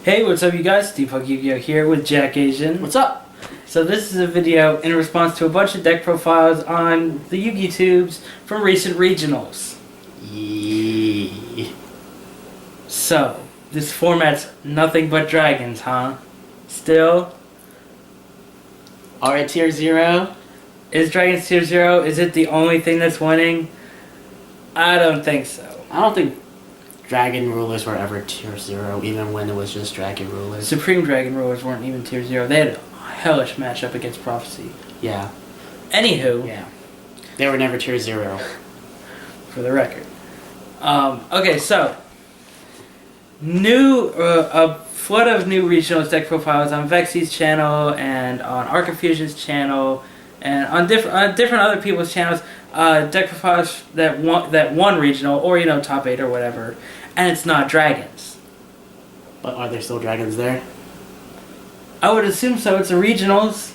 Hey, what's up you guys? Steve Huck Yu-Gi-Oh here with Jack Asian. What's up? So this is a video in response to a bunch of deck profiles on the Yu-Gi Tubes from recent regionals. Yeah. So, this format's nothing but dragons, huh? Still? Are at tier 0? Is Dragons tier 0? Is it the only thing that's winning? I don't think so. I don't think Dragon Rulers were ever tier 0, even when it was just Dragon Rulers. Supreme Dragon Rulers weren't even tier 0. They had a hellish matchup against Prophecy. Yeah. Anywho. Yeah. They were never tier 0. For the record. Okay, so a flood of new regionals deck profiles on Vexy's channel and on Archifusion's channel and on different other people's channels. Deck profiles that won regional or top 8 or whatever, and it's not dragons. But are there still dragons there? I would assume so. It's a regionals.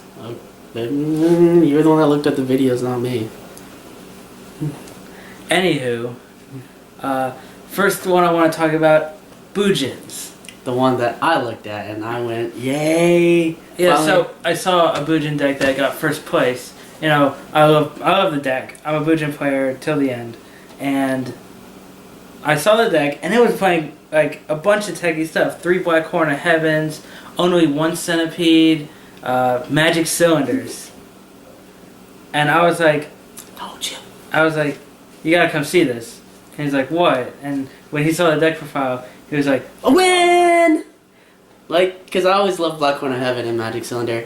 You're the one that looked at the videos, not me. Anywho, first one I want to talk about, Bujins. The one that I looked at and I went, yay! Yeah, Finally. so I saw a Bujin deck that got first place. I love the deck. I'm a Bujin player till the end, and I saw the deck and it was playing like a bunch of techie stuff. 3 Black Horn of Heavens, only 1 Centipede, Magic Cylinders, and I was like, Told you. you gotta come see this. And he's like, what? And when he saw the deck profile, he was like, A win! Like, because I always loved Black Horn of Heaven and Magic Cylinder.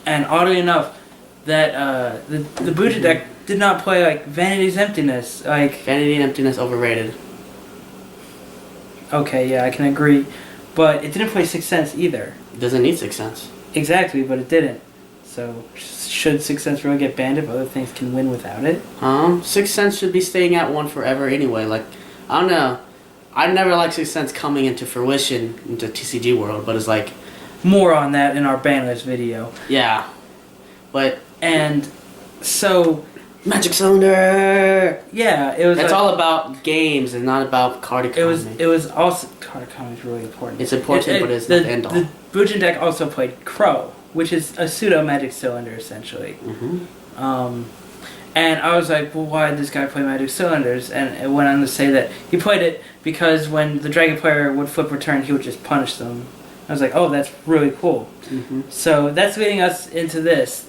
and oddly enough, that the Bujin deck did not play like Vanity's Emptiness. Like, Vanity and Emptiness overrated. okay, yeah, I can agree, but it didn't play Sixth Sense either. It doesn't need 6 cents. Exactly, but it didn't. So should Sixth Sense really get banned if other things can win without it? 6 cents should be staying at 1 forever anyway. Like, I don't know. I never liked 6 cents coming into fruition into TCG world, but it's like, More on that in our ban list video. yeah. But And so Magic Cylinder. yeah, it was. It's like, all about games and not about card economy. It was also card economy is really important. It's important, but it's not the end all. The Bujin deck also played Crow, which is a pseudo Magic Cylinder essentially. And I was like, well, why did this guy play Magic Cylinders? And it went on to say that he played it because when the Dragon player would flip return, he would just punish them. I was like, oh, that's really cool. So that's leading us into this.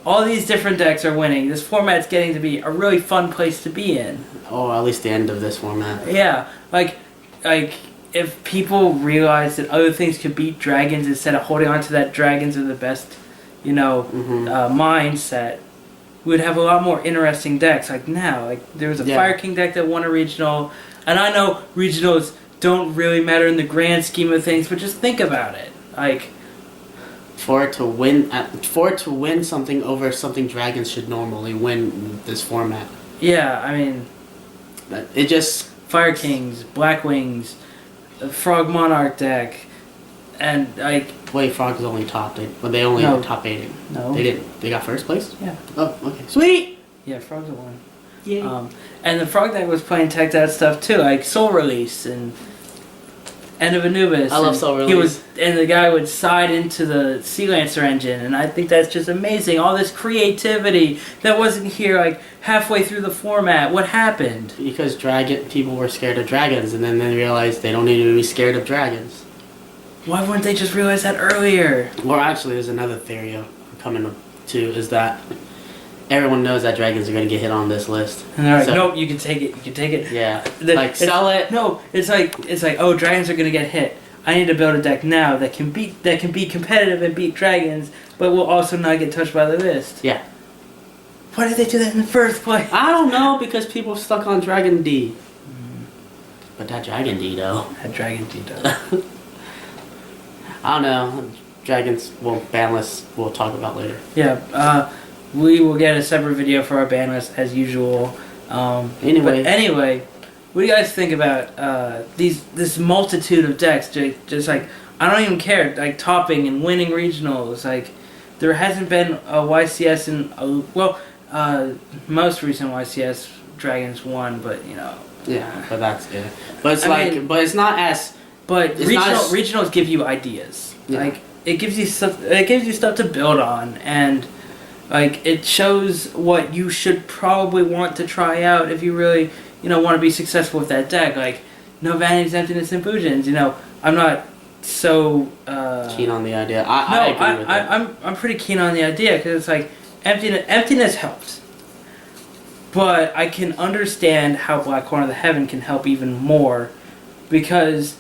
All these different decks are winning. This format's getting to be a really fun place to be in. Or at least the end of this format. Yeah, like if people realize that other things could beat dragons instead of holding on to that dragons are the best, mindset, we'd have a lot more interesting decks. Like now, like there was a Fire King deck that won a regional, and I know regionals don't really matter in the grand scheme of things, but just think about it. Like For it to win something over something dragons should normally win this format. yeah, I mean, It just Fire Kings, Black Wings, the Frog Monarch deck, and like wait, Frog's only top 8, but they only No. top 8. no, They didn't. They got first place. yeah, Oh, okay. Sweet. yeah, Frog's a one. Yay. And the Frog deck was playing teched out stuff too, like Soul Release and End of Anubis. I love and Soul He Release. and the guy would side into the Sea Lancer engine, and I think that's just amazing. All this creativity that wasn't here like halfway through the format. What happened? Because people were scared of dragons, and then they realized they don't need to be scared of dragons. Why wouldn't they just realize that earlier? Or actually, there's another theory I'm coming to, is that everyone knows that dragons are going to get hit on this list. And they're like, So- nope, you can take it. You can take it. Yeah. It's- Sell it. No, it's like oh, dragons are gonna get hit. I need to build a deck now that can be competitive and beat dragons, but will also not get touched by the list. Yeah. Why did they do that in the first place? I don't know, because people stuck on Dragon D. But that Dragon D, though. That dragon does. I don't know. Dragons, well, ban list, we'll talk about later. Yeah, we will get a separate video for our ban list as usual. Anyway. But anyway, what do you guys think about this multitude of decks? Just like, I don't even care, like topping and winning regionals. Like, there hasn't been a YCS in most recent YCS Dragons won, but Yeah, but that's it. But it's but it's not as but It's not as- regionals give you ideas. Yeah. Like it gives you stuff. It gives you stuff to build on, and like it shows what you should probably want to try out if you really want to be successful with that deck. Like no Vanity's Emptiness and Bujins. I'm not so Keen on the idea. I agree with that. I'm pretty keen on the idea because it's like emptiness helps, but I can understand how Black Horn of the Heaven can help even more because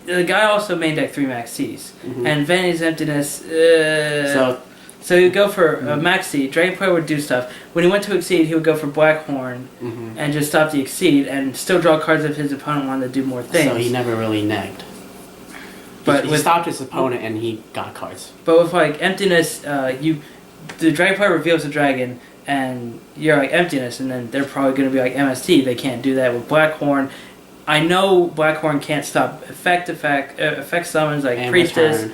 the guy also main deck 3 Max C's and Vanity's Emptiness. So he would go for a Max C. Dragon Player would do stuff. When he went to Exceed, he would go for Black Horn and just stop the Exceed and still draw cards if his opponent wanted to do more things. So he never really negged. But he stopped his opponent and he got cards. But with like Emptiness, the Dragon Player reveals the dragon and you're like Emptiness, and then they're probably going to be like MST. They can't do that with Black Horn. I know Black Horn can't stop effect summons like And Priestess.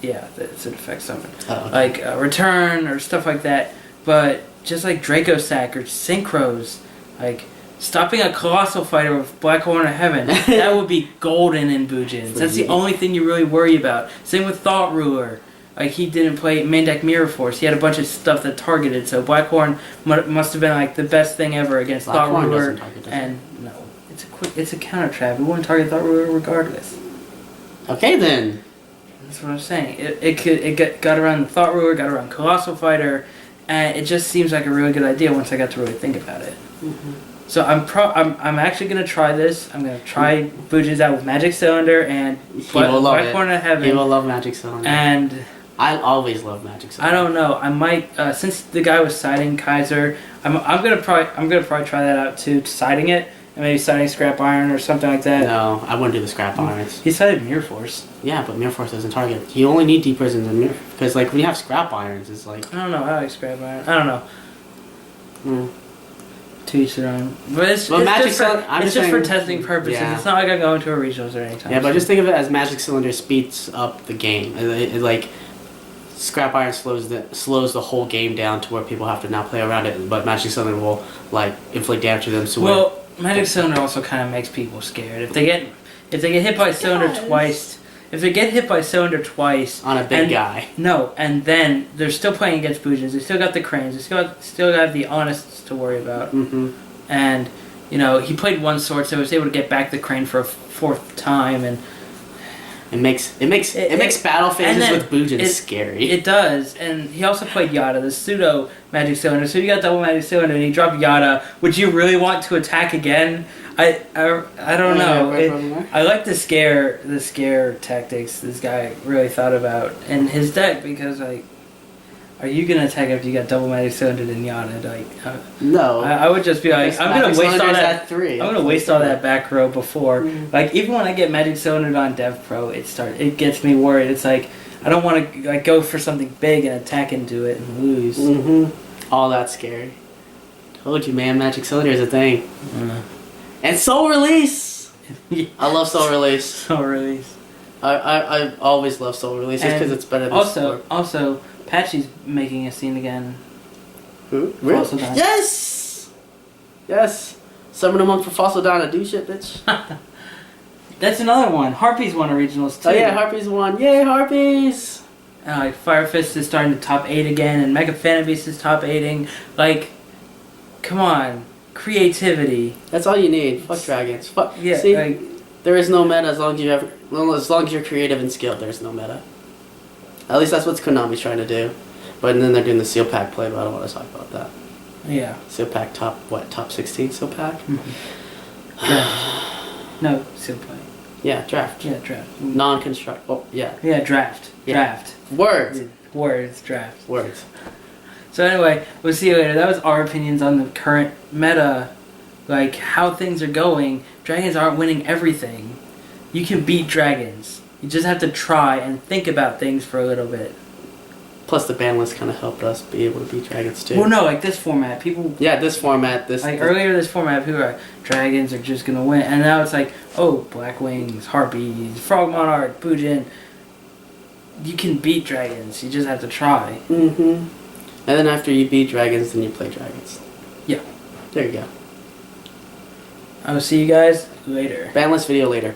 Yeah, it's an effect summon. Oh, okay. Like Return or stuff like that. But just like Draco Sack or Synchros, like stopping a Colossal Fighter with Black Horn of Heaven, that would be golden in Bujins. That's the only thing you really worry about. Same with Thought Ruler. Like he didn't play main deck Mirror Force. He had a bunch of stuff that targeted. So Black Horn must have been like the best thing ever against Black Thought Horn Ruler. doesn't target, does And no, it's a counter trap. It wouldn't target Thought Ruler regardless. Okay then. That's what I'm saying. It got around the Thought Ruler, got around Colossal Fighter, and it just seems like a really good idea once I got to really think about it. So I'm actually gonna try this. I'm gonna try Bujins out with Magic Cylinder and Black Horn of Heaven. He will love Magic Cylinder. And I always love Magic Cylinder. I don't know. I might since the guy was siding Kaiser, I'm gonna probably try that out too, siding it and maybe siding Scrap Iron or something like that. No, I wouldn't do the Scrap Irons. He sided Mirror Force. Yeah, but Mirror Force doesn't target. You only need Deep Prisons and Mirror, because like when you have Scrap Irons, it's like I don't know. I like Scrap Iron. I don't know. mm. To each their own. But it's Magic just for testing purposes. Yeah. It's not like I'm going to a regionals or anytime. Yeah, but just think of it as Magic Cylinder speeds up the game. It like Scrap Iron slows the whole game down to where people have to now play around it. But Magic Cylinder will like inflict damage to them. So well, Magic Cylinder also kind of makes people scared if they get hit by Cylinder twice. If they get hit by Cylinder twice on a big guy. No, and then they're still playing against Bujins. They still got the Cranes. They still got the Honest to worry about. And he played one sword, so he was able to get back the Crane for a fourth time, and it makes battle phases with Bujins scary. It does, and he also played Yada, the pseudo Magic Cylinder. So you got double Magic Cylinder, and he dropped Yada. Would you really want to attack again? I don't know. I like the scare tactics this guy really thought about in his deck because like, are you gonna attack after you got double Magic Cylinder and Yada? Like, no. I would just be like, I'm gonna waste all that. I'm gonna waste all that back row before. Like even when I get Magic Cylinder on Dev Pro, it gets me worried. It's like I don't want to like go for something big and attack into it and lose. All that scary. Told you, man. Magic Cylinder is a thing. And Soul Release! I love Soul Release. Soul Release. I always love Soul Release just because it's better than Also, Patchy's making a scene again. Who? Really? Falsadana. Yes! Yes! Summon a monk for Falsadana. Do shit, bitch. That's another one. Harpies won a regionals too. Oh yeah, Harpies won. Yay, Harpies! Like Fire Fist is starting to top 8 again, and Mega Fanabeast is top 8ing. Like, come on. Creativity. That's all you need. Fuck dragons. Fuck. Yeah. See, like, there is no meta as long as you're creative and skilled. There's no meta. At least that's what Konami's trying to do. But then they're doing the Seal Pack play, but I don't want to talk about that. Yeah. Seal Pack top 16 Seal Pack? Draft. No, Seal Pack. Yeah, draft. Yeah, draft. Non-construct. Oh, yeah. Yeah, draft. Yeah. Draft. Words. Draft. Words. So anyway, we'll see you later. That was our opinions on the current meta, like how things are going. Dragons aren't winning everything. You can beat dragons. You just have to try and think about things for a little bit. Plus the ban list kind of helped us be able to beat dragons too. Well, no, like this format, people... Yeah, this format, earlier this format, people were like, dragons are just going to win. And now it's like, oh, Black Wings, Harpies, Frog Monarch, Bujin. You can beat dragons. You just have to try. And then after you beat dragons, then you play dragons. Yeah. There you go. I will see you guys later. Ban list video later.